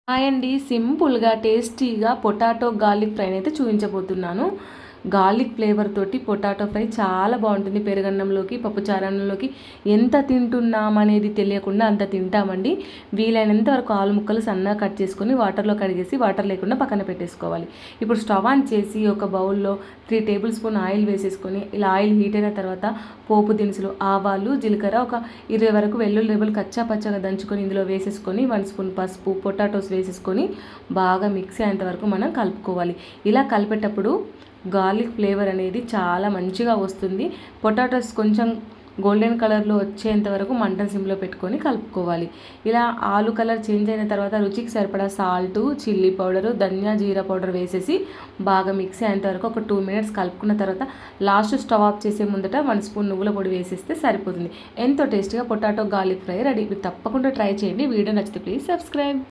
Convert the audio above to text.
Hi అండి. సింపుల్‌గా, టేస్టీగా పొటాటో గార్లిక్ ఫ్రైని అయితే చూపించబోతున్నాను. గార్లిక్ ఫ్లేవర్ తోటి పొటాటో ఫ్రై చాలా బాగుంటుంది. పెరుగన్నంలోకి, పప్పుచారన్నంలోకి ఎంత తింటున్నామనేది తెలియకుండా అంత తింటామండి. వీలైనంత వరకు ఆలు ముక్కలు సన్నగా కట్ చేసుకొని వాటర్లో కడిగేసి వాటర్ లేకుండా పక్కన పెట్టేసుకోవాలి. ఇప్పుడు స్టవ్ ఆన్ చేసి ఒక బౌల్లో 3 టేబుల్ స్పూన్ ఆయిల్ వేసేసుకొని, ఇలా ఆయిల్ హీట్ అయిన తర్వాత పోపు దినుసులు, ఆవాలు, జీలకర్ర, ఒక 20 వరకు వెల్లుల్లి రెబ్బలు కచ్చా పచ్చగా దంచుకొని ఇందులో వేసేసుకొని 1 స్పూన్ పసుపు, పొటాటోస్ వేసేసుకొని బాగా మిక్స్ అయ్యేంత వరకు మనం కలుపుకోవాలి. ఇలా కలిపేటప్పుడు గార్లిక్ ఫ్లేవర్ అనేది చాలా మంచిగా వస్తుంది. పొటాటోస్ కొంచెం గోల్డెన్ కలర్లో వచ్చేంత వరకు మంటను సిమ్లో పెట్టుకొని కలుపుకోవాలి. ఇలా ఆలు కలర్ చేంజ్ అయిన తర్వాత రుచికి సరిపడా సాల్టు, చిల్లీ పౌడరు, ధనియా జీరా పౌడర్ వేసేసి బాగా మిక్స్ అయ్యేంత వరకు ఒక 2 మినిట్స్ కలుపుకున్న తర్వాత లాస్ట్ స్టవ్ ఆఫ్ చేసే ముందట 1 స్పూన్ నువ్వుల పొడి వేసేస్తే సరిపోతుంది. ఎంతో టేస్టీగా పొటాటో గార్లిక్ ఫ్రై రెడీ. మీరు తప్పకుండా ట్రై చేయండి. వీడియో నచ్చితే ప్లీజ్ సబ్స్క్రైబ్.